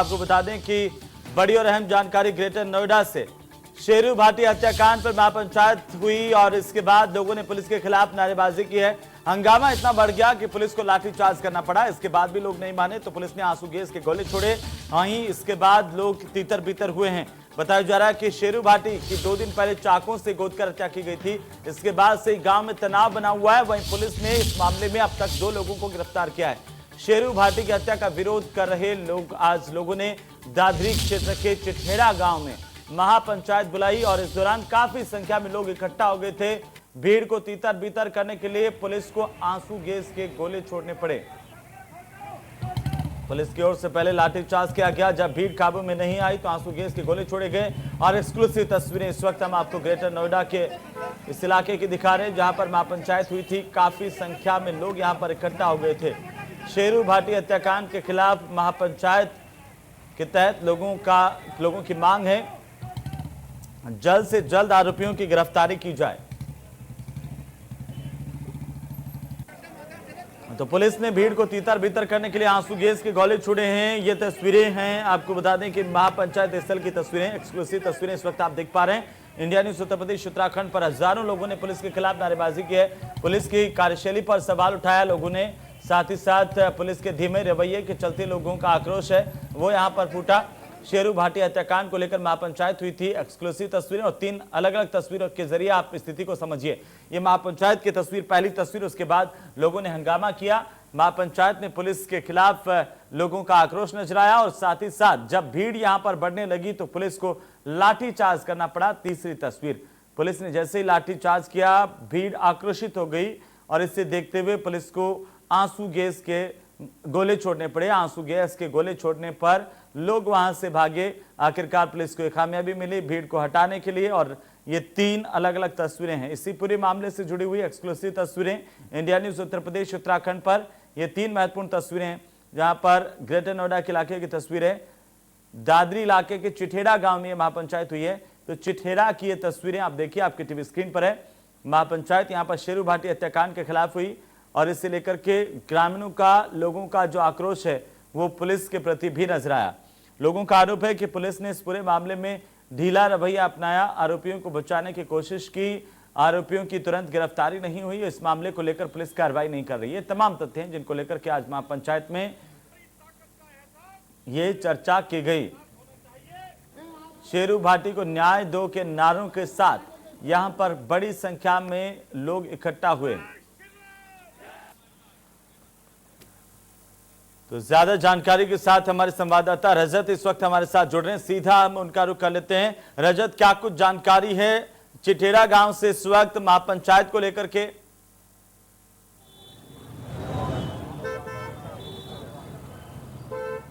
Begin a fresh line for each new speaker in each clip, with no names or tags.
आपको बता दें कि बड़ी और अहम जानकारी ग्रेटर नोएडा से शेरू भाटी हत्याकांड पर महापंचायत हुई और इसके बाद लोगों ने पुलिस के खिलाफ नारेबाजी की है। हंगामा इतना बढ़ गया कि पुलिस को लाठीचार्ज करना पड़ा। इसके बाद भी लोग नहीं माने तो पुलिस ने आंसू गैस के गोले छोड़े। वहीं इसके बाद लोग तीतर बीतर हुए हैं। बताया जा रहा है कि शेरू भाटी की 2 दिन पहले चाकुओं से गोदकर हत्या की गई थी। इसके बाद से गांव में तनाव बना हुआ है। वहीं पुलिस ने इस मामले में अब तक 2 लोगों को गिरफ्तार किया है। शेरू भाटी की हत्या का विरोध कर रहे लोग आज लोगों ने दादरी क्षेत्र के चिठेड़ा गांव में महापंचायत बुलाई और इस दौरान काफी संख्या में लोग इकट्ठा हो गए थे। भीड़ को तीतर बीतर करने के लिए पुलिस को आंसू गैस के गोले छोड़ने पड़े। पुलिस की ओर से पहले लाठीचार्ज किया गया। जब भीड़ काबू में नहीं आई तो आंसू गैस के गोले छोड़े गए। और एक्सक्लूसिव तस्वीरें इस वक्त हम आपको ग्रेटर नोएडा के इस इलाके की दिखा रहे हैं जहां पर महापंचायत हुई थी। काफी संख्या में लोग यहां पर इकट्ठा हो गए थे। शेरू भाटी हत्याकांड के खिलाफ महापंचायत के तहत लोगों की मांग है जल्द से जल्द आरोपियों की गिरफ्तारी की जाए। तो पुलिस ने भीड़ को तीतर बीतर करने के लिए आंसू गैस के गोले छोड़े हैं। ये तस्वीरें हैं, आपको बता दें कि महापंचायत स्थल की तस्वीरें, एक्सक्लूसिव तस्वीरें इस वक्त आप देख पा रहे हैं। इंडिया न्यूज उत्तर प्रदेश उत्तराखंड पर हजारों लोगों ने पुलिस के खिलाफ नारेबाजी की है। पुलिस की कार्यशैली पर सवाल उठाया लोगों ने। साथ ही साथ पुलिस के धीमे रवैये के चलते लोगों का आक्रोश है वो यहां पर फूटा। शेरू भाटी हत्याकांड को लेकर महापंचायत हुई थी। एक्सक्लूसिव तस्वीरें और 3 अलग अलग तस्वीरों के जरिए आप स्थिति को समझिए। ये महापंचायत की तस्वीर, पहली तस्वीर, उसके बाद लोगों ने हंगामा किया। महापंचायत ने पुलिस के खिलाफ लोगों का आक्रोश नजर आया और साथ ही साथ जब भीड़ यहां पर बढ़ने लगी तो पुलिस को लाठीचार्ज करना पड़ा। तीसरी तस्वीर, पुलिस ने जैसे ही लाठीचार्ज किया भीड़ आक्रोशित हो गई और इसे देखते हुए पुलिस को आंसू गैस के गोले छोड़ने पड़े। आंसू गैस के गोले छोड़ने पर लोग वहां से भागे। आखिरकार पुलिस को एक कामयाबी मिली भीड़ को हटाने के लिए। और ये 3 अलग अलग तस्वीरें हैं इसी पूरे मामले से जुड़ी हुई एक्सक्लूसिव तस्वीरें इंडिया न्यूज उत्तर प्रदेश उत्तराखंड पर। ये 3 महत्वपूर्ण तस्वीरें हैं जहां पर ग्रेटर नोएडा के इलाके की तस्वीरें, दादरी इलाके के चिठेड़ा गांव में महापंचायत हुई है। तो चिठेड़ा की ये तस्वीरें आप देखिए, आपकी टीवी स्क्रीन पर है। महापंचायत यहाँ पर शेरू भाटी हत्याकांड के खिलाफ हुई और इसे लेकर के ग्रामीणों का, लोगों का जो आक्रोश है वो पुलिस के प्रति भी नजर आया। लोगों का आरोप है कि पुलिस ने इस पूरे मामले में ढीला रवैया अपनाया, आरोपियों को बचाने की कोशिश की, आरोपियों की तुरंत गिरफ्तारी नहीं हुई। इस मामले को लेकर पुलिस कार्रवाई नहीं कर रही है। तमाम तथ्य हैं जिनको लेकर के आज महापंचायत में ये चर्चा की गई। शेरू भाटी को न्याय दो के नारों के साथ यहां पर बड़ी संख्या में लोग इकट्ठा हुए। तो ज्यादा जानकारी के साथ हमारे संवाददाता रजत इस वक्त हमारे साथ जुड़ रहे हैं। सीधा हम उनका रुख कर लेते हैं। रजत, क्या कुछ जानकारी है चिठेड़ा गांव से इस वक्त महापंचायत को लेकर के?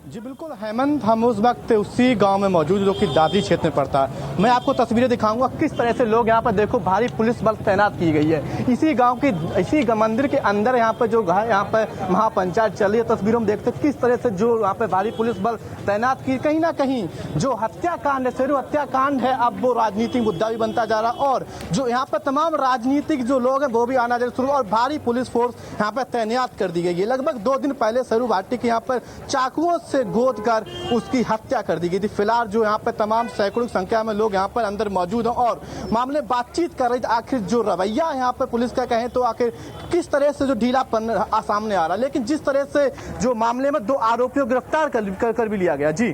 जी बिल्कुल हेमंत, हम उस वक्त उसी गांव में मौजूद जो कि दादरी क्षेत्र में पड़ता है। मैं आपको तस्वीरें दिखाऊंगा किस तरह से लोग यहाँ पर, देखो भारी पुलिस बल तैनात की गई है। इसी गांव की, इसी मंदिर के अंदर यहाँ पर जो यहाँ पर महापंचायत चल रही है, तस्वीरों में देखते किस तरह से जो यहाँ पे भारी पुलिस बल तैनात की। कहीं ना कहीं जो हत्याकांड है, शेरू हत्याकांड है, अब वो राजनीतिक मुद्दा भी बनता जा रहा है और जो यहाँ पर तमाम राजनीतिक जो लोग हैं वो भी आना जाना शुरू और भारी पुलिस फोर्स यहाँ पर तैनात कर दी गई है। लगभग 2 दिन पहले शेरू भाटी के यहाँ पर चाकुओं से गोद कर उसकी हत्या कर दी गई थी। फिलहाल जो यहाँ पर तमाम सैकड़ों की संख्या में लोग यहाँ पर अंदर मौजूद हैं और मामले बातचीत कर रही थी। आखिर जो रवैया यहाँ पर पुलिस का कहें तो आखिर किस तरह से जो ढीलापन सामने आ रहा है, लेकिन जिस तरह से जो मामले में 2 आरोपियों को गिरफ्तार कर भी लिया गया। जी,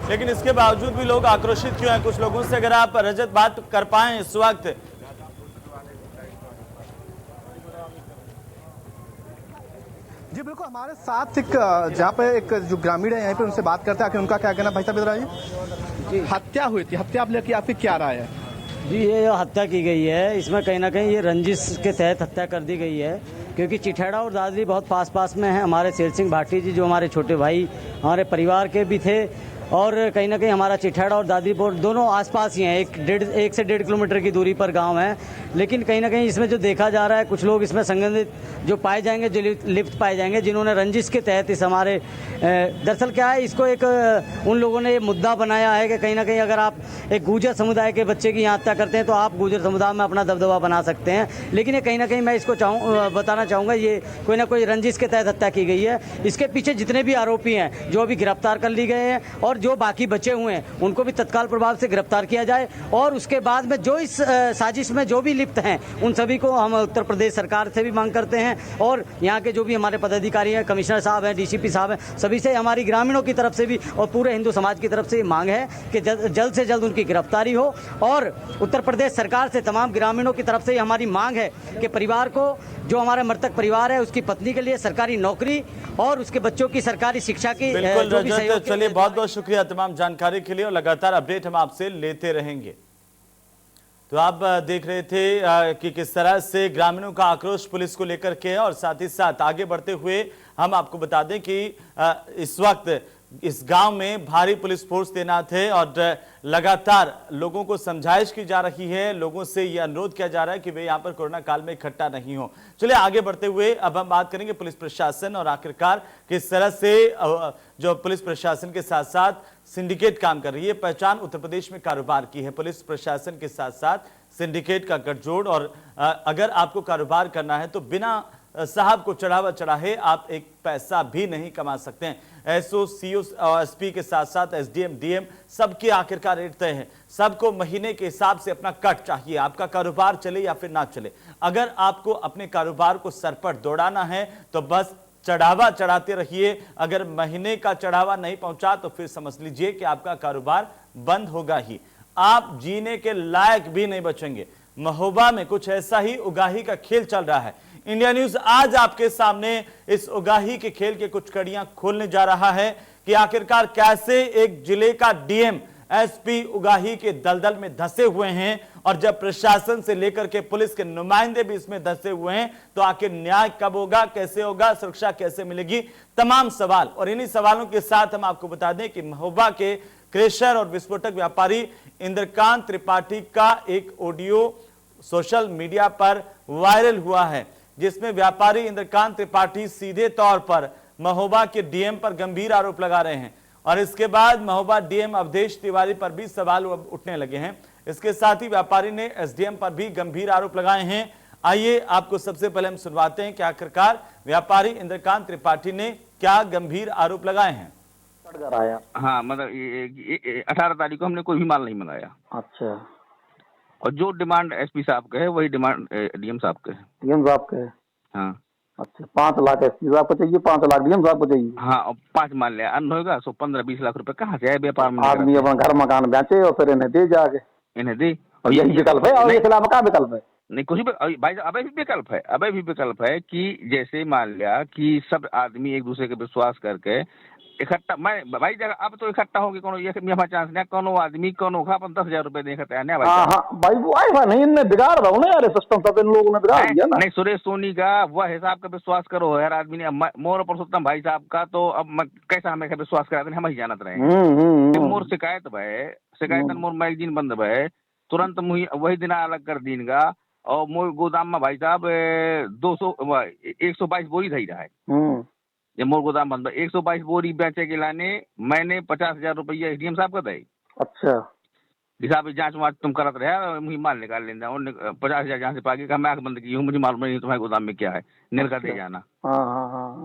लेकिन इसके बावजूद भी लोग आक्रोशित क्यों हैं? कुछ लोगों से अगर आप रजत बात कर पाए इस वक्त।
जी बिल्कुल, हमारे साथ एक जहाँ पे एक जो ग्रामीण है यहीं पे उनसे बात करते हैं कि उनका क्या कहना। भाई साहब बताइए, हत्या हुई थी, हत्या आप लेके आपकी क्या राय है?
जी ये जो हत्या की गई है इसमें कहीं ना कहीं ये रंजिश के तहत हत्या कर दी गई है, क्योंकि चिठेड़ा और दादरी बहुत पास पास में है। हमारे शेर सिंह भाटी जी जो हमारे छोटे भाई, हमारे परिवार के भी थे और कहीं ना कहीं हमारा चिठैड़ा और दादीपुर दोनों आसपास ही हैं, एक से 1.5 किलोमीटर की दूरी पर गांव है। लेकिन कहीं ना कहीं इसमें जो देखा जा रहा है, कुछ लोग इसमें संबंधित जो पाए जाएंगे, जो लिप्त पाए जाएंगे, जिन्होंने रंजिश के तहत इस हमारे दरअसल क्या है, इसको एक उन लोगों ने ये मुद्दा बनाया है कि कहीं ना कहीं अगर आप एक गुर्जर समुदाय के बच्चे की यहाँ हत्या करते हैं तो आप गुर्जर समुदाय में अपना दबदबा बना सकते हैं। लेकिन ये कहीं ना कहीं मैं इसको बताना चाहूँगा, ये कोई ना कोई रंजिश के तहत हत्या की गई है। इसके पीछे जितने भी आरोपी हैं, जो अभी गिरफ्तार कर लिए गए हैं और जो बाकी बचे हुए हैं, उनको भी तत्काल प्रभाव से गिरफ्तार किया जाए। और उसके बाद में जो इस साजिश में जो भी लिप्त हैं, उन सभी को हम उत्तर प्रदेश सरकार से भी मांग करते हैं और यहाँ के जो भी हमारे पदाधिकारी हैं, कमिश्नर साहब हैं, डीसीपी साहब हैं, सभी से, हमारी ग्रामीणों की तरफ से भी और पूरे हिंदू समाज की तरफ से ये मांग है कि जल्द से जल्द उनकी गिरफ्तारी हो। और उत्तर प्रदेश सरकार से तमाम ग्रामीणों की तरफ से हमारी मांग है कि परिवार को, जो हमारा मृतक परिवार है, उसकी पत्नी के लिए सरकारी नौकरी और उसके बच्चों की सरकारी शिक्षा की
बिल्कुल
जो भी
रजत,
सहयोग
चलिए बहुत बहुत शुक्रिया तमाम जानकारी के लिए और लगातार अपडेट हम आपसे लेते रहेंगे। तो आप देख रहे थे कि किस तरह से ग्रामीणों का आक्रोश पुलिस को लेकर के है और साथ ही साथ आगे बढ़ते हुए हम आपको बता दें कि इस वक्त इस गांव में भारी पुलिस फोर्स तैनात है और लगातार लोगों को समझाइश की जा रही है, लोगों से यह अनुरोध किया जा रहा है कि वे यहां पर कोरोना काल में इकट्ठा नहीं हो। चलिए आगे बढ़ते हुए अब हम बात करेंगे पुलिस प्रशासन और आखिरकार किस तरह से जो पुलिस प्रशासन के साथ साथ सिंडिकेट काम कर रही है। पहचान उत्तर प्रदेश में कारोबार की है पुलिस प्रशासन के साथ साथ सिंडिकेट का गठजोड़। और अगर आपको कारोबार करना है तो बिना साहब को चढ़ावा चढ़ाए आप एक पैसा भी नहीं कमा सकते हैं। एसओ, सीओ, एसपी के साथ साथ एसडीएम, डीएम सबके आखिरकार रेट तय है। सबको महीने के हिसाब से अपना कट चाहिए, आपका कारोबार चले या फिर ना चले। अगर आपको अपने कारोबार को सर पर दौड़ाना है तो बस चढ़ावा चढ़ाते रहिए। अगर महीने का चढ़ावा नहीं पहुंचा तो फिर समझ लीजिए कि आपका कारोबार बंद होगा ही, आप जीने के लायक भी नहीं बचेंगे। महोबा में कुछ ऐसा ही उगाही का खेल चल रहा है। इंडिया न्यूज आज आपके सामने इस उगाही के खेल के कुछ कड़ियां खोलने जा रहा है कि आखिरकार कैसे एक जिले का डीएम, एसपी उगाही के दलदल में धंसे हुए हैं और जब प्रशासन से लेकर के पुलिस के नुमाइंदे भी इसमें धंसे हुए हैं तो आखिर न्याय कब होगा, कैसे होगा, सुरक्षा कैसे मिलेगी, तमाम सवाल। और इन्हीं सवालों के साथ हम आपको बता दें कि महोबा के क्रेशर और विस्फोटक व्यापारी इंद्रकांत त्रिपाठी का एक ऑडियो सोशल मीडिया पर वायरल हुआ है, जिसमें व्यापारी इंद्रकांत त्रिपाठी सीधे तौर पर महोबा के डीएम पर गंभीर आरोप लगा रहे हैं और इसके बाद महोबा डीएम अवधेश तिवारी पर भी सवाल उठने लगे हैं। इसके साथ ही व्यापारी ने एसडीएम पर भी गंभीर आरोप लगाए हैं। आइए आपको सबसे पहले हम सुनवाते हैं कि आखिरकार व्यापारी इंद्रकांत त्रिपाठी ने क्या गंभीर आरोप लगाए हैं।
हाँ, मतलब 18 तारीख को हमने कोई भी माल नहीं मंगाया।
अच्छा,
और जो डिमांड एसपी साहब का है वही डिमांड डीएम साहब का है।
डीएम साहब के?
हाँ।
अच्छा, 5 लाख एसपी साहब को चाहिए, 5 लाख डीएम साहब को चाहिए।
हाँ, और 5 मान लिया अन्न होगा, सो 15-20 लाख रुपए कहाँ से आए व्यापार में?
आदमी अपना घर मकान बेचे और फिर इन्हें दे जाके,
इन्हें दे।
और यही विकल्प है। और इसके अलावा क्या विकल्प है?
नहीं, कुछ भी भाई, अबे भी विकल्प है, अबे भी विकल्प है कि जैसे मान लिया कि सब आदमी एक दूसरे के विश्वास करके इकट्ठा, मैं भाई जगह अब तो इकट्ठा होगी कोनो ये मेरा चांस नहीं, कोनो आदमी कोनो खा 10,000 रुपए देखता है ना भाई।
हाँ हाँ भाई, वो ऐसा नहीं, इनने बिगाड़ रहा हूँ ना यार, सिस्टम सब इन लोगों ने बिगाड़ दिया ना।
नहीं, सुरेश सोनी का वह हिसाब का विश्वास करो यार आदमी ने। मोर पुरुषोत्तम भाई साहब का तो अब कैसा हमें विश्वास कराते हम ही जानत रहे। मोर शिकायत भय, शिकायत मोर मैगजीन बंद भय, तुरंत वही दिन अलग कर दीन का और मोर गोदाम में भाई साहब 122 बोरी धई रहा है। जब मोर गोदाम बंद 122 बोरी बेचे के लाने मैंने 50,000 रुपया एसडीएम साहब का दे।
अच्छा,
हिसाब जांच वाँच तुम करत रहे, मुझे माल निकाल लेना। और 50,000 जहाँ से पागी का मैं आंख बंद की हूँ, मुझे मालूम नहीं तुम्हारे गोदाम में क्या है, निकल कर दे जाना।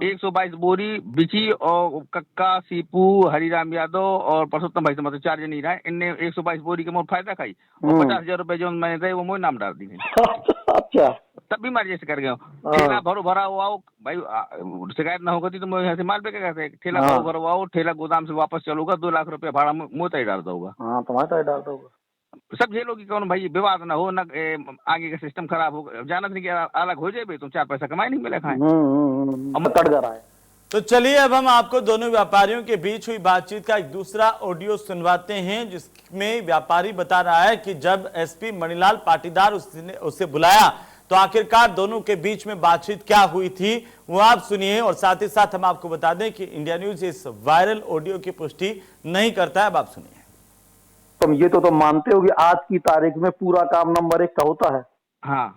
122 बोरी बिची और कक्का, सीपू, हरिराम यादव और परसोत्तम भाई से मतलब 4 जन ही रहे। इनने 122 बोरी के मोर फायदा खाई और 50,000 रुपए जो मैंने थे वो मोर नाम डाल दी।
अच्छा,
तब भी मार जैसे कर गए। ठेला भरा हुआ भाई, शिकायत ना होती तो मैं यहाँ से माल पे क्या कहते, ठेला भरा हुआ ठेला गोदाम से वापस चलूंगा, 2 लाख रुपया भाड़ा मुँह तय डाल दूंगा।
हाँ, तुम्हारा डाल दूंगा।
सब झेलोगी कौन भाई, विवाद ना हो, ना आगे का सिस्टम खराब हो, जानत नहीं कि अलग हो जाए तुम 4 पैसा कमाए नहीं मिले खाए।
कट जा रहा है।
तो चलिए अब हम आपको दोनों व्यापारियों के बीच हुई बातचीत का एक दूसरा ऑडियो सुनवाते हैं, जिसमें व्यापारी बता रहा है कि जब एसपी मणिलाल पाटीदार उससे बुलाया तो आखिरकार दोनों के बीच में बातचीत क्या हुई थी वो आप सुनिए, और साथ ही साथ हम आपको बता दें कि इंडिया न्यूज इस वायरल ऑडियो की पुष्टि नहीं करता है। अब आप सुनिए।
तुम ये तो तुम मानते हो कि आज की तारीख में पूरा काम नंबर 1 का होता है?
हाँ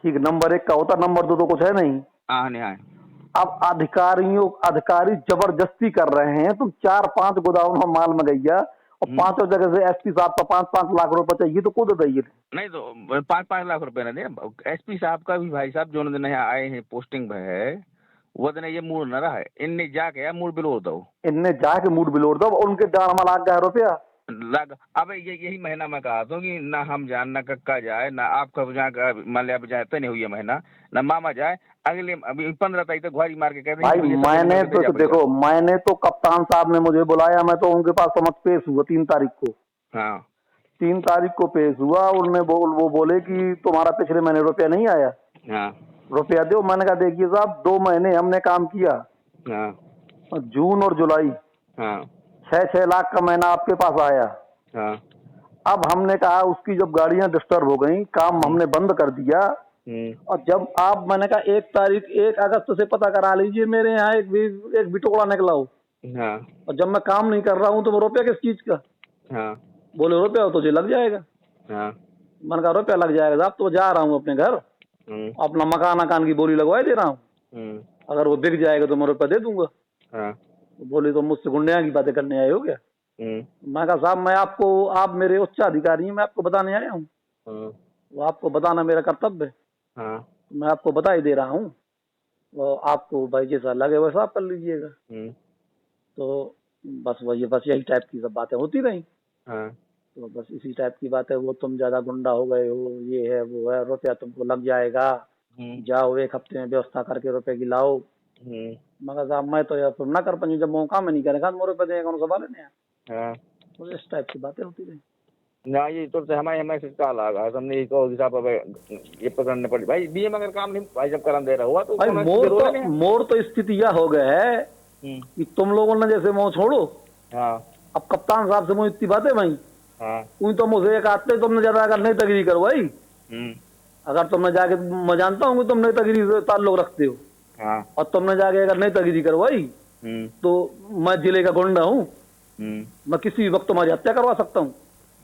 ठीक, नंबर 1 का होता, नंबर 2 तो कुछ है नहीं।
हाँ नहीं हाँ
अब अधिकारी जबरदस्ती कर रहे हैं। तुम 4-5 गोदाम में माल में गैया और 5 जगह से एसपी साहब का 5-5 लाख रुपए चाहिए, तो को दे दिए?
नहीं तो 5-5 लाख रुपए ना दे। एसपी साहब का भी भाई साहब जो दिन यहाँ आए हैं पोस्टिंग में है वो दिन ये मूड न रहा है, इनने जाके मूड बिलोड़ दो,
इनने जाके मूड बिलोड़ दो, उनके डांड में लाग गया रुपया
लग। अब यही महीना मैं कहा था कि ना हम जाए ना कक्का जाए ना आपका जाए, मान लिया जाए तो नहीं हुई है महीना, ना मामा जाए, अगले अभी 15 तारीख तक घुआरी मार के कहते
भाई। मैंने तो देखो, मैंने तो कप्तान साहब ने मुझे बुलाया, मैं तो उनके पास समझ पेश हुआ 3 तारीख को।
हाँ
3 तारीख को पेश हुआ, उनने वो बोले कि तुम्हारा पिछले महीने रुपया नहीं आया,
हाँ
रुपया दो। मैंने कहा देखिए साहब, 2 महीने हमने काम किया,
हाँ
जून और जुलाई,
हाँ
6-6 लाख का महीना आपके पास आया।
हाँ
अब हमने कहा उसकी जब गाड़ियां डिस्टर्ब हो गई, काम हमने बंद कर दिया। और जब आप, मैंने कहा 1 अगस्त से पता करा लीजिए मेरे यहाँ एक भी टुकड़ा निकला हो।
हाँ
और जब मैं काम नहीं कर रहा हूँ तो रुपया किस चीज का?
हाँ
बोले रुपया हो तो जी लग जाएगा।
हाँ
मैंने कहा रुपया लग जाएगा साहब, तो जा रहा हूँ अपने घर, अपना मकान की बोली लगवाई दे रहा हूँ, अगर वो बिक जाएगा तो मैं रुपया दे दूंगा।
हाँ
बोले तो मुझसे गुंडिया की बातें करने आए हो क्या? मैं कहा साहब, आप मेरे उच्च अधिकारी हैं, मैं आपको बताने आया हूँ, वो आपको बताना मेरा कर्तव्य है। मैं आपको बता ही दे रहा हूँ, वो आपको भाई जैसा लगे वैसा आप कर लीजिएगा। तो बस यही टाइप की सब बातें होती रही। तो बस इसी टाइप की बात है, वो तुम ज्यादा गुंडा हो गए हो, ये है वो है, रुपया तुमको लग जाएगा, जाओ 1 हफ्ते में व्यवस्था करके रुपए की लाओ। मगर साहब मैं तो यार तुम ना कर पाऊँ, जब मौका में नहीं करेगा तो रुपये देगा कौन सवाल है ना। तो इस टाइप की बातें होती रही
ना। ये तो हमारे से कहा लगा हमने ये कहो साहब ये पकड़ने पड़ी भाई, डीएम अगर काम नहीं भाई जब करन दे रहा हुआ तो
भाई मोर तो स्थिति यह हो गया है कि तुम लोगों ने जैसे मोह छोड़ो। अब कप्तान साहब से मुझे इतनी बातें भाई, तो मुझे एक आते तुमने ज्यादा अगर नहीं तकरीर करवाई, अगर तुमने जाके, मैं जानता हूँ कि तुम नई तकरीर से ताल्लुक रखते हो, और तुमने जाके अगर नई तकरीर करवाई तो मैं जिले का गुंडा हूँ, मैं किसी भी वक्त तुम्हारी हत्या करवा सकता हूँ।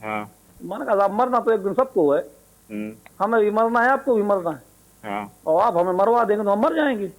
मैंने कहा साहब मरना तो एक दिन सबको है, हमें भी मरना है, आपको भी मरना है, और आप हमें मरवा देंगे तो हम मर जाएंगे।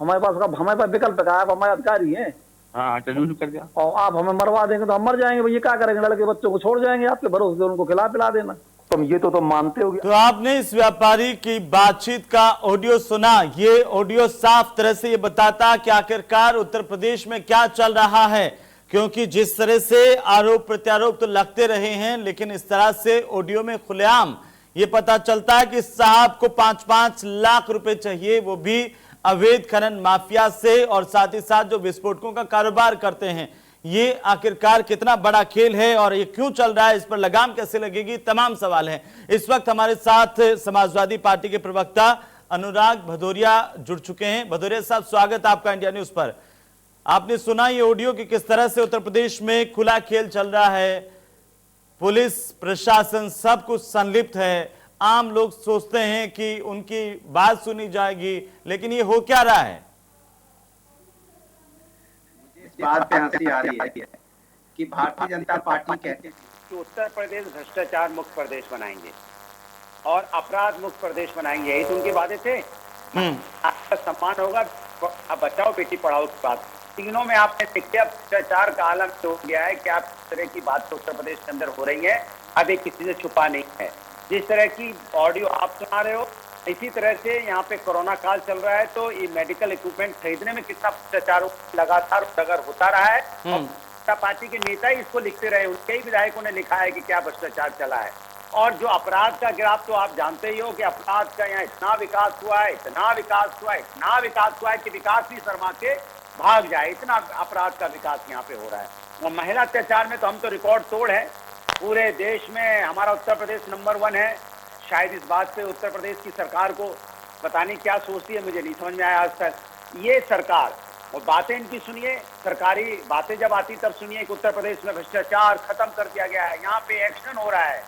हमारे पास विकल्प का, आप हमारे अधिकारी हैं,
कर दिया,
और आप हमें मरवा देंगे तो हम मर जाएंगे। भैया क्या करेंगे, लड़के बच्चों को छोड़ जाएंगे आपके भरोसे से, उनको खिला पिला देना। तुम ये तो मानते हो।
तो आपने इस व्यापारी की बातचीत का ऑडियो सुना। ये ऑडियो साफ तरह से ये बताता कि आखिरकार उत्तर प्रदेश में क्या चल रहा है, क्योंकि जिस तरह से आरोप प्रत्यारोप तो लगते रहे हैं, लेकिन इस तरह से ऑडियो में खुलेआम ये पता चलता है कि साहब को 5-5 लाख रुपए चाहिए, वो भी अवैध खनन माफिया से, और साथ ही साथ जो विस्फोटकों का कारोबार करते हैं। ये आखिरकार कितना बड़ा खेल है और ये क्यों चल रहा है, इस पर लगाम कैसे लगेगी, तमाम सवाल हैं। इस वक्त हमारे साथ समाजवादी पार्टी के प्रवक्ता अनुराग भदौरिया जुड़ चुके हैं। भदौरिया साहब, स्वागत आपका इंडिया न्यूज पर। आपने सुना ये ऑडियो कि किस तरह से उत्तर प्रदेश में खुला खेल चल रहा है, पुलिस प्रशासन सब कुछ संलिप्त है। आम लोग सोचते हैं कि उनकी बात सुनी जाएगी, लेकिन ये हो क्या रहा है?
इस बात पे हंसी आ रही है कि भारतीय जनता पार्टी कहती है कि उत्तर प्रदेश भ्रष्टाचार मुक्त प्रदेश बनाएंगे और अपराध मुक्त प्रदेश बनाएंगे, यही तो उनके वादे थे। आपका सम्मान होगा, बचाओ बेटी पढ़ाओ की बात, तीनों में आपने देखा भ्रष्टाचार का आलम हो गया है कि आप इस तरह की बात तो उत्तर प्रदेश के अंदर हो रही है, अब ये किसी से छुपा नहीं है। जिस तरह की ऑडियो आप सुना रहे हो, इसी तरह से यहाँ पे कोरोना काल चल रहा है, तो ये मेडिकल इक्विपमेंट खरीदने में कितना भ्रष्टाचार लगातार उजागर होता रहा है, और पार्टी के नेता ही इसको लिखते रहे, उनके ही विधायकों ने लिखा है कि क्या भ्रष्टाचार चला है। और जो अपराध का ग्राफ तो आप जानते ही हो कि अपराध का यहाँ इतना विकास हुआ है, इतना विकास हुआ है, इतना विकास हुआ है कि विकास ही शर्मा के भाग जाए, इतना अपराध का विकास यहाँ पे हो रहा है। और महिला अत्याचार में तो हम तो रिकॉर्ड तोड़ है, पूरे देश में हमारा उत्तर प्रदेश नंबर 1 है। शायद इस बात पे उत्तर प्रदेश की सरकार को पता नहीं क्या सोचती है, मुझे नहीं समझ में आया आज तक। ये सरकार और बातें इनकी सुनिए, सरकारी बातें जब आती तब सुनिए कि उत्तर प्रदेश में भ्रष्टाचार खत्म कर दिया गया है, यहाँ पे एक्शन हो रहा है,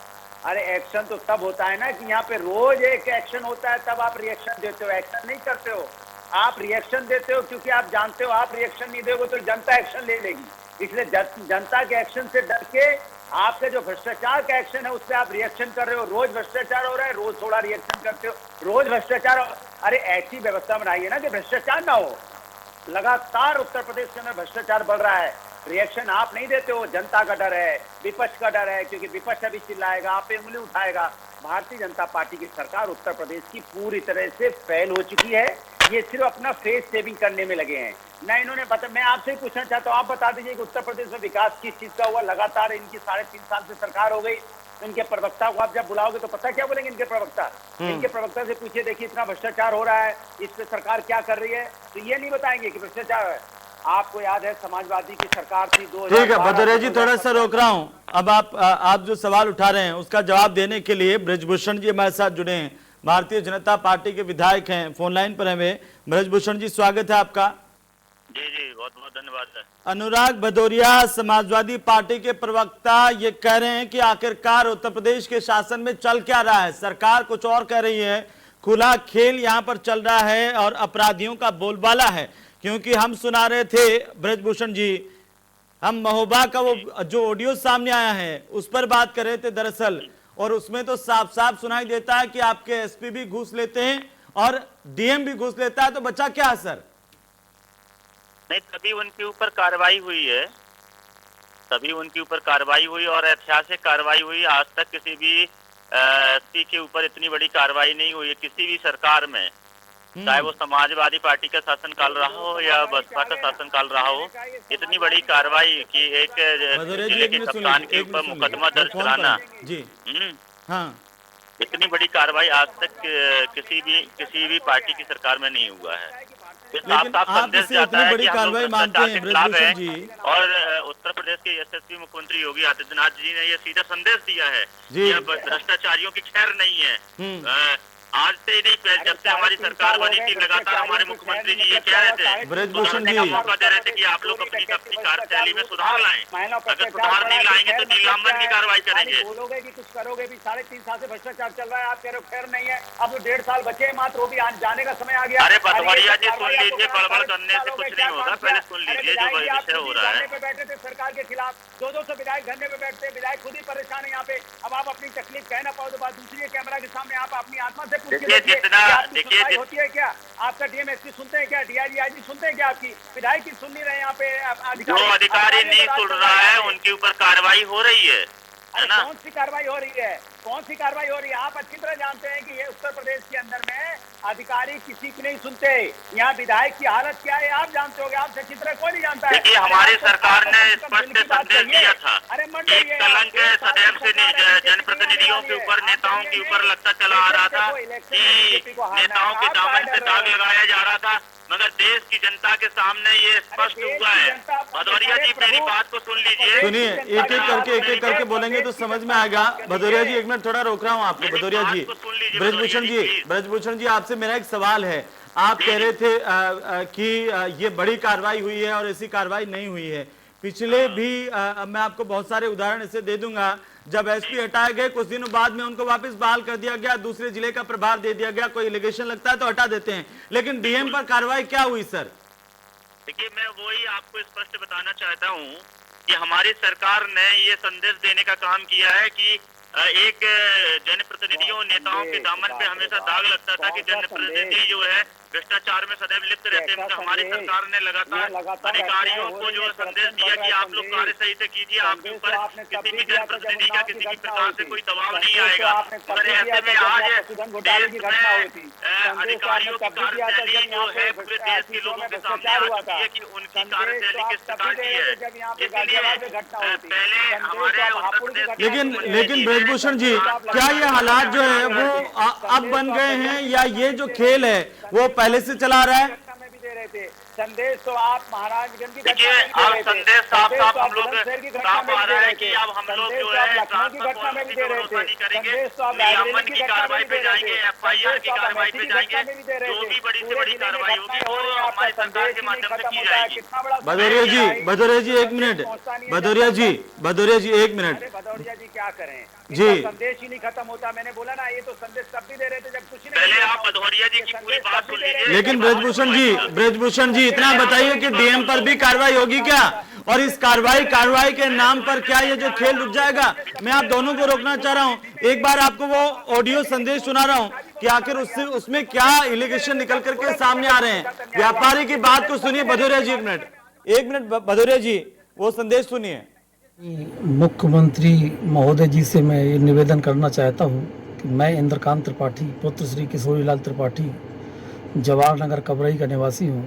अरे एक्शन तो तब होता है ना कि यहाँ पे रोज एक एक्शन होता है, तब आप रिएक्शन देते हो, एक्शन नहीं करते हो। आप रिएक्शन देते हो क्योंकि आप जानते हो आप रिएक्शन नहीं दोगे तो जनता एक्शन ले लेगी, इसलिए जनता के एक्शन से डर के आपका जो भ्रष्टाचार का एक्शन है उस पर आप रिएक्शन कर रहे हो। रोज भ्रष्टाचार हो रहा है, रोज थोड़ा रिएक्शन करते हो, रोज भ्रष्टाचार। अरे ऐसी व्यवस्था बनाइए ना कि भ्रष्टाचार ना हो। लगातार उत्तर प्रदेश के अंदर भ्रष्टाचार बढ़ रहा है, रिएक्शन आप नहीं देते हो। जनता का डर है, विपक्ष का डर है, क्योंकि विपक्ष अभी चिल्लाएगा, आप पे उंगली उठाएगा। भारतीय जनता पार्टी की सरकार उत्तर प्रदेश की पूरी तरह से फेल हो चुकी है। ये सिर्फ अपना फेस सेविंग करने में लगे हैं ना। इन्होंने बता, मैं आपसे ही पूछना चाहता हूँ, आप बता दीजिए कि उत्तर प्रदेश में विकास किस चीज का हुआ। लगातार इनकी 3.5 साल से सरकार हो गई। इनके प्रवक्ता को आप जब बुलाओगे तो पता क्या बोलेंगे इनके प्रवक्ता? इनके प्रवक्ता से पूछिए, देखिए इतना भ्रष्टाचार हो रहा है, इस पे सरकार क्या कर रही है, तो ये नहीं बताएंगे कि भ्रष्टाचार है। आपको याद है समाजवादी की सरकार थी 2012।
ठीक है भदौरिया जी, थोड़ा सा रोक रहा हूं। अब आप जो सवाल उठा रहे हैं उसका जवाब देने के लिए ब्रजभूषण जी हमारे साथ जुड़े हैं, भारतीय जनता पार्टी के विधायक हैं, फोन लाइन पर हमें। ब्रजभूषण जी स्वागत है आपका।
जी जी, बहुत बहुत धन्यवाद है।
अनुराग भदौरिया समाजवादी पार्टी के प्रवक्ता ये कह रहे हैं कि आखिरकार उत्तर प्रदेश के शासन में चल क्या रहा है। सरकार कुछ और कह रही है, खुला खेल यहाँ पर चल रहा है और अपराधियों का बोलबाला है। क्योंकि हम सुना रहे थे ब्रजभूषण जी, हम महोबा का वो जो ऑडियो सामने आया है उस पर बात कर रहे थे दरअसल, और उसमें तो साफ साफ सुनाई देता है कि आपके एसपी भी घूस लेते हैं और डीएम भी घूस लेता है, तो बचा क्या असर?
नहीं, तभी उनके ऊपर कार्रवाई हुई है, तभी उनके ऊपर कार्रवाई हुई और ऐतिहासिक कार्रवाई हुई। आज तक किसी भी एसपी के ऊपर इतनी बड़ी कार्रवाई नहीं हुई है किसी भी सरकार में, चाहे वो समाजवादी पार्टी का शासनकाल रहा हो या बसपा का शासनकाल रहा हो। इतनी बड़ी कार्रवाई कि एक जिले के कप्तान के ऊपर मुकदमा दर्ज कराना
जी, हाँ,
इतनी बड़ी कार्रवाई आज तक किसी भी पार्टी की सरकार में नहीं हुआ है।
लेकिन आप इसे इतनी बड़ी कार्रवाई मानते हैं ब्रजभूषण जी?
और उत्तर प्रदेश के यशस्वी मुख्यमंत्री योगी आदित्यनाथ जी ने यह सीधा संदेश दिया है
जी,
कि भ्रष्टाचारियों की खैर नहीं है। आज से नहीं, जब से हमारी सरकार बनी थी लगातार हमारे मुख्यमंत्री जी ये कह रहे थे,
ब्रजभूषण जी
मौका दे रहे थे कि आप लोग अपनी कार्यशैली में सुधार लाएं। अगर सुधार नहीं लाएंगे तो निलंबन की कार्रवाई करेंगे।
बोलोगे कि कुछ करोगे भी। 3.5 साल से भ्रष्टाचार चल रहा है, आप कह रहे हो खैर नहीं है। अब 1.5 साल बचे हैं मात्र, वो भी जाने का समय आ गया।
अरे भदौरिया जी सुन लीजिए, बड़बड़ करने से कुछ नहीं होगा, पहले सुन लीजिए जो विषय हो रहा है।
पे बैठे थे सरकार के खिलाफ, 200 विधायक धरने पे बैठते, विधायक खुद ही परेशान है यहाँ पे। अब आप अपनी तकलीफ कह ना पाओ तो बात दूसरी है, कैमरा के सामने आप अपनी आत्मा से पूछ के देखिए
देखिए
होती है क्या? आपका डीएम एसपी सुनते हैं क्या? डीआईजी आईजी सुनते हैं क्या? आपकी विधायक की सुन नहीं रहे यहाँ पे
जो अधिकारी नहीं सुन रहा है उनके ऊपर कार्रवाई हो रही है ना?
कौन सी कार्रवाई हो रही है? कौन सी कार्रवाई हो रही है? आप अच्छी तरह जानते हैं कि ये उत्तर प्रदेश के अंदर में अधिकारी किसी की नहीं सुनते। यहाँ विधायक की हालत क्या है आप जानते होंगे, आपसे अच्छी तरह कोई नहीं जानता है।
देखिए, हमारी सरकार ने स्पष्ट संदेश दिया था कि कलंक सदैव से जनप्रतिनिधियों के ऊपर, नेताओं के ऊपर लगता चला आ रहा था कि नेताओं के दामन से दाग लगाया जा रहा था, मगर देश की जनता के सामने ये स्पष्ट हुआ है। भदौरिया जी मेरी बात को सुन लीजिए,
सुनिए, एक एक करके बोलेंगे तो समझ में आएगा। भदौरिया जी एक मिनट थोड़ा रोक रहा हूँ आपको। भदौरिया जी, ब्रजभूषण जी आपसे मेरा एक सवाल है। आप कह रहे थे कि ये बड़ी कार्रवाई हुई है और ऐसी कार्रवाई नहीं हुई है। पिछले भी मैं आपको बहुत सारे उदाहरण ऐसे दे दूंगा, जब एसपी हटाए गए कुछ दिनों बाद में उनको वापस बहाल कर दिया गया, दूसरे जिले का प्रभार दे दिया गया, कोई एलिगेशन लगता है तो हटा देते हैं। लेकिन डीएम पर कार्रवाई क्या हुई सर?
देखिए, मैं वही आपको स्पष्ट बताना चाहता हूँ कि हमारी सरकार ने ये संदेश देने का काम किया है कि एक जनप्रतिनिधियों, नेताओं के दामन पे हमेशा दाग लगता था कि जनप्रतिनिधि जो है भ्रष्टाचार में सदैव लिप्त रहते हैं। तो हमारी सरकार ने लगातार अधिकारियों को जो संदेश दिया कि आप लोग कार्य सही से कीजिए, आपके ऊपर किसी भी जनप्रतिनिधि का किसी भी प्रकार से कोई दबाव नहीं आएगा। मगर ऐसे में आज देश में अधिकारियों की कार्यशैली जो है पूरे देश के लोगों के सामने आ चुकी है कि उनकी कार्यशैली किस प्रकार की है। इसलिए पहले हमारे उत्तर प्रदेश
लेकिन ब्रजभूषण जी, क्या ये हालात जो है वो अब बन गए हैं या ये जो खेल है वो पहले से चला रहा है?
में भी दे रहे थे संदेश तो आप महाराजगंज की
देखिए, अब संदेश साफ साफ हम लोग साफ आ रहा है कि अब हम लोग जो है ट्रांसफर की व्यवस्था करेंगे, नियमन की कार्रवाई पे जाएंगे, FIR की कार्रवाई पे जाएंगे, जो भी बड़ी से बड़ी कार्रवाई होगी वो हमारी सरकार के माध्यम से की जाएगी।
भदौरिया जी एक मिनट, भदौरिया जी एक मिनट।
भदौरिया जी क्या करें
जी,
संदेश ही नहीं खत्म होता। मैंने बोला ना, ये तो संदेश तब भी दे रहे थे जब कुछ नहीं।
पहले आप भदौरिया जी की पूरी बात सुन लीजिए।
लेकिन ब्रजभूषण जी इतना बताइए कि डीएम पर भी कार्रवाई होगी क्या, और इस कार्रवाई के नाम पर क्या ये जो खेल रुक जाएगा? मैं आप दोनों को रोकना चाह रहा हूं, एक बार आपको वो ऑडियो संदेश सुना रहा हूं कि आखिर उसमें क्या एलिगेशन निकल करके सामने आ रहे हैं। व्यापारी की बात को सुनिए। भदौरिया जी एक मिनट भदौरिया जी वो संदेश सुनिए।
मुख्यमंत्री महोदय जी से मैं ये निवेदन करना चाहता हूँ कि मैं इंद्रकांत त्रिपाठी पुत्र श्री किशोरीलाल त्रिपाठी जवाहर नगर कबरई का निवासी हूँ।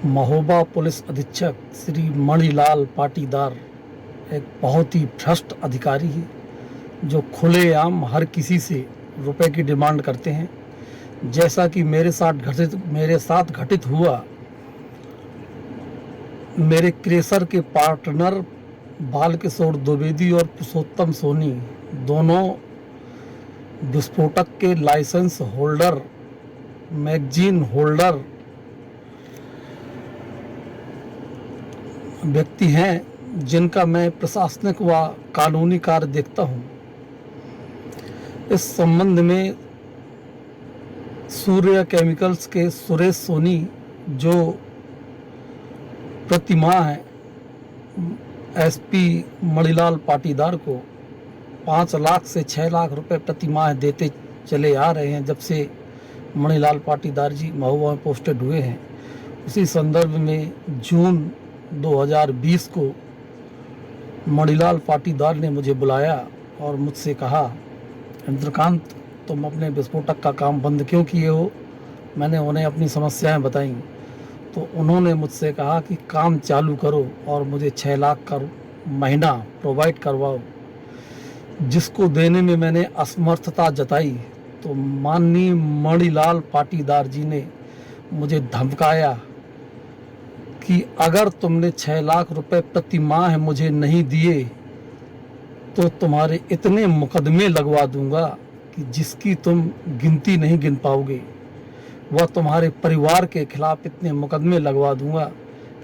महोबा पुलिस अधीक्षक श्री मणिलाल पाटीदार एक बहुत ही भ्रष्ट अधिकारी है जो खुलेआम हर किसी से रुपए की डिमांड करते हैं। जैसा कि मेरे साथ घटित हुआ, मेरे क्रेशर के पार्टनर बालकिशोर द्विवेदी और पुरुषोत्तम सोनी दोनों विस्फोटक के लाइसेंस होल्डर, मैगजीन होल्डर व्यक्ति हैं जिनका मैं प्रशासनिक व कानूनी कार्य देखता हूं। इस संबंध में सूर्य केमिकल्स के सुरेश सोनी जो प्रतिमाह है SP मणिलाल पाटीदार को 5 लाख से 6 लाख रुपए प्रति माह देते चले आ रहे हैं जब से मणिलाल पाटीदार जी महोबा में पोस्टेड हुए हैं। उसी संदर्भ में जून 2020 को मणिलाल पाटीदार ने मुझे बुलाया और मुझसे कहा, इंद्रकांत तुम अपने विस्फोटक का काम बंद क्यों किए हो? मैंने उन्हें अपनी समस्याएं बताई तो उन्होंने मुझसे कहा कि काम चालू करो और मुझे 6 लाख का महीना प्रोवाइड करवाओ। जिसको देने में मैंने असमर्थता जताई तो माननीय मणिलाल पाटीदार जी ने मुझे धमकाया कि अगर तुमने 6 लाख रुपए प्रति माह मुझे नहीं दिए तो तुम्हारे इतने मुकदमे लगवा दूंगा कि जिसकी तुम गिनती नहीं गिन पाओगे। वह तुम्हारे परिवार के खिलाफ इतने मुकदमे लगवा दूंगा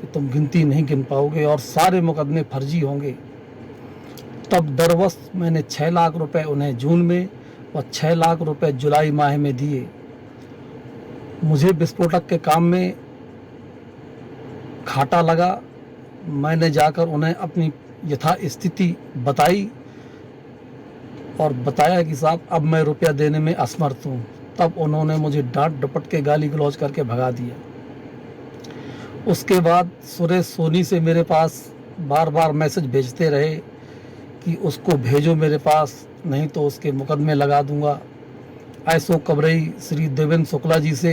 कि तुम गिनती नहीं गिन पाओगे और सारे मुकदमे फर्जी होंगे। तब दरवश मैंने 6 लाख रुपए उन्हें जून में और 6 लाख रुपए जुलाई माह में दिए। मुझे विस्फोटक के काम में घाटा लगा। मैंने जाकर उन्हें अपनी यथा स्थिति बताई और बताया कि साहब अब मैं रुपया देने में असमर्थ हूँ। तब उन्होंने मुझे डांट डपट के गाली गलौज करके भगा दिया। उसके बाद सुरेश सोनी से मेरे पास बार बार मैसेज भेजते रहे कि उसको भेजो मेरे पास, नहीं तो उसके मुकदमे लगा दूंगा। ISO कबरई श्री देवेंद्र शुक्ला जी से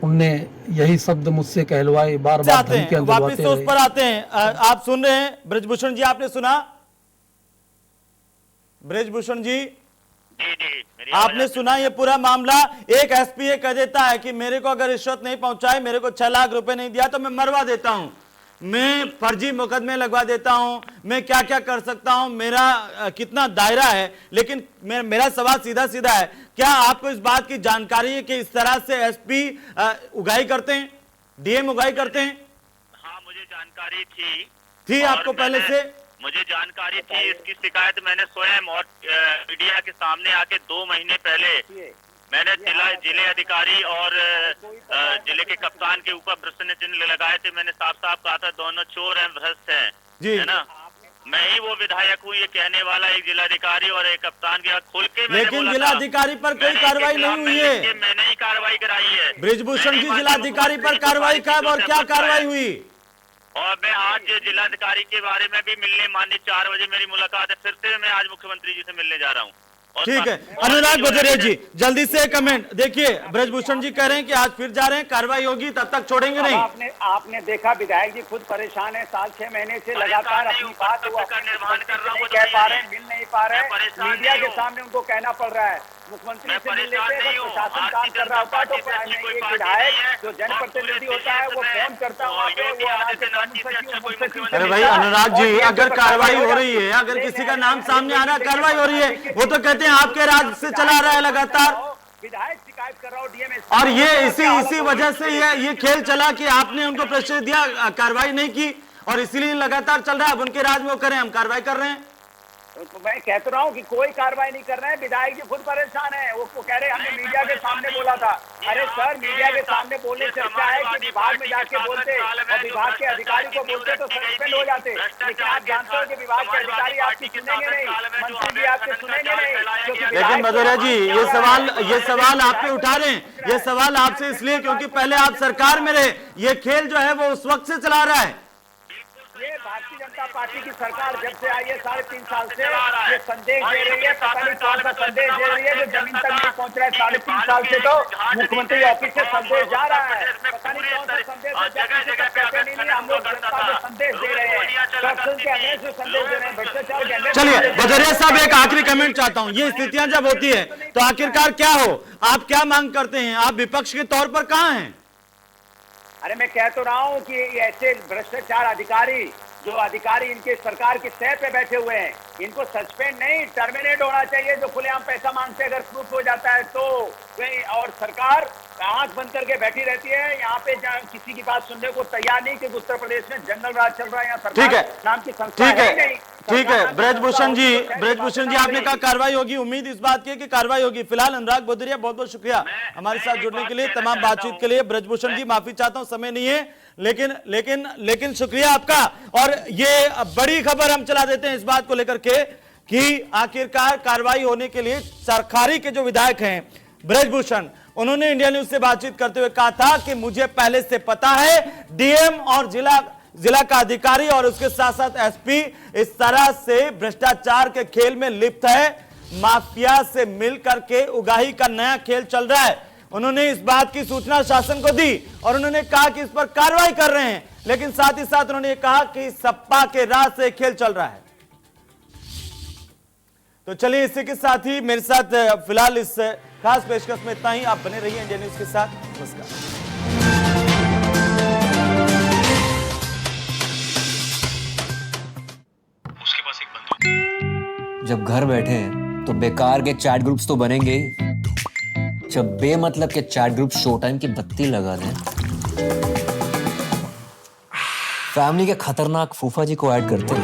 उनने यही शब्द मुझसे कहलवाए, बार बार धमकियां दिलवाते
वापस तो उस पर आते हैं। आप सुन रहे हैं ब्रजभूषण जी, आपने सुना? ब्रजभूषण जी आपने सुना ये पूरा मामला? एक SP ये कह देता है कि मेरे को अगर रिश्वत नहीं पहुंचाए, मेरे को 6 लाख रुपए नहीं दिया तो मैं मरवा देता हूं, मैं फर्जी मुकदमे लगवा देता हूं, मैं क्या क्या कर सकता हूं, मेरा कितना दायरा है। लेकिन मेरा सवाल सीधा सीधा है, क्या आपको इस बात की जानकारी है कि इस तरह से SP उगाही करते हैं, DM उगाही करते हैं?
हाँ, मुझे जानकारी
थी आपको पहले से?
मुझे जानकारी थी। इसकी शिकायत मैंने स्वयं और मीडिया के सामने आके 2 महीने पहले मैंने जिले अधिकारी और जिले के कप्तान के ऊपर प्रश्न चिन्ह लगाए थे। मैंने साफ साफ कहा था दोनों चोर हैं, भ्रष्ट हैं, है ना। मैं ही वो विधायक हूँ ये कहने वाला, एक जिलाधिकारी और एक कप्तान के खुल के।
लेकिन जिलाधिकारी पर कोई कार्रवाई नहीं हुई है।
मैंने ही कार्रवाई कराई है।
ब्रजभूषण जी, जिलाधिकारी पर कार्रवाई कब और क्या कार्रवाई हुई?
और मैं आज जिलाधिकारी के बारे में भी मिलने, माननीय 4 बजे मेरी मुलाकात है, फिर से मैं आज मुख्यमंत्री जी से मिलने जा रहा हूँ।
ठीक है, अनुराग भदौरिया जी जल्दी से कमेंट। देखिए ब्रजभूषण जी कह रहे हैं कि आज फिर जा रहे हैं, कार्रवाई होगी, तब तक छोड़ेंगे नहीं।
आपने देखा विधायक जी खुद परेशान है, साल 6 महीने से लगातार अपनी बात निर्माण कर रहा हूँ, कह पा रहे, मिल नहीं पा रहे, मीडिया के सामने उनको कहना पड़ रहा है। मुख्यमंत्री से मिल लेते, अगर प्रशासन काम कर रहा होता तो एक विधायक जो जनप्रतिनिधि होता है वो फोन करता है वहाँ पे, वो आराम से कानून सचिव।
अरे भाई अनुराग जी, अगर कार्रवाई हो रही है, अगर किसी का नाम सामने आ रहा है, कार्रवाई हो रही है, वो तो कहते हैं आपके राज्य से चला रहा है लगातार,
विधायक शिकायत कर रहा हूँ डीएम।
और ये इसी वजह से ये खेल चला कि आपने उनको प्रेशर दिया, कार्रवाई नहीं की, और इसीलिए लगातार चल रहा है। अब उनके राज में वो करें, हम कार्रवाई कर रहे हैं।
तो मैं कहता रहा हूँ कि कोई कार्रवाई नहीं कर रहे हैं, विधायक जी खुद परेशान है। वो कह रहे हमने मीडिया के सामने बोला था। अरे सर, मीडिया के सामने बोलने से अच्छा है कि विभाग में जाके बोलते और विभाग के अधिकारी को बोलते तो सस्पेंड हो जाते। लेकिन आप जानते हो कि विभाग के अधिकारी आपकी सुनेंगे नहीं, मंत्री जी आपके सुनेंगे नहीं।
लेकिन भदौरिया जी, ये सवाल आप पे उठा रहे हैं, ये सवाल आपसे इसलिए क्योंकि पहले आप सरकार में रहे। ये खेल जो है वो उस वक्त से चला रहा है।
ये भारतीय जनता पार्टी की सरकार जब से आई है 3.5 साल से ये संदेश दे रही है, पता नहीं कौन सा संदेश दे रही है जो जमीन तक नहीं पहुंच रहा है। 3.5 साल से तो मुख्यमंत्री ऑफिस से संदेश जा रहा है, पता नहीं कौन सा संदेश। कहते नहीं, हम लोग जनता को संदेश दे रहे हैं, करप्शन के अगेंस्ट संदेश दे रहे हैं, भ्रष्टाचार के अगेंस्ट।
चलिए भदौरिया साहब, एक आखिरी कमेंट चाहता हूँ। ये स्थितियां जब होती है तो आखिरकार क्या हो, आप क्या मांग करते हैं? आप विपक्ष के तौर पर कहाँ हैं?
अरे मैं कह तो रहा हूँ कि ऐसे भ्रष्टाचार अधिकारी जो अधिकारी इनके सरकार के सह पे बैठे हुए हैं, इनको सस्पेंड नहीं टर्मिनेट होना चाहिए। जो खुलेआम पैसा मांगते अगर प्रूफ हो जाता है तो, और सरकार आंख बंद करके बैठी रहती है यहाँ पे, किसी की बात सुनने को तैयार नहीं, क्योंकि उत्तर प्रदेश में जंगल राज चल रहा है। यहाँ सरकार नाम की संस्था है नहीं।
ठीक है ब्रजभूषण जी, आपने कहा कार्रवाई होगी, उम्मीद इस बात की कि कार्रवाई होगी। फिलहाल अनुराग भदौरिया, बहुत बहुत शुक्रिया हमारे साथ जुड़ने के लिए, तमाम बातचीत के लिए। ब्रजभूषण जी, माफी चाहता हूं, समय नहीं है, लेकिन शुक्रिया आपका। और ये बड़ी खबर हम चला देते हैं इस बात को लेकर के कि आखिरकार कार्रवाई होने के लिए सरकारी के जो विधायक हैं ब्रजभूषण, उन्होंने इंडिया न्यूज से बातचीत करते हुए कहा था कि मुझे पहले से पता है डीएम और जिला का अधिकारी और उसके साथ साथ एसपी इस तरह से भ्रष्टाचार के खेल में लिप्त है, माफिया से मिल करके उगाही का नया खेल चल रहा है। उन्होंने इस बात की सूचना शासन को दी और उन्होंने कहा कि इस पर कार्रवाई कर रहे हैं, लेकिन साथ ही साथ उन्होंने कहा कि सपा के राज से खेल चल रहा है। तो चलिए, इसी के साथ ही मेरे साथ फिलहाल इस खास पेशकश में इतना ही। आप बने रहिए इंडिया न्यूज के साथ। नमस्कार।
जब घर बैठे हैं तो बेकार के चैट ग्रुप्स तो बनेंगे ही। जब बेमतलब के चैट ग्रुप शो टाइम की बत्ती लगा दें, फैमिली के खतरनाक फूफा जी को ऐड करते हैं।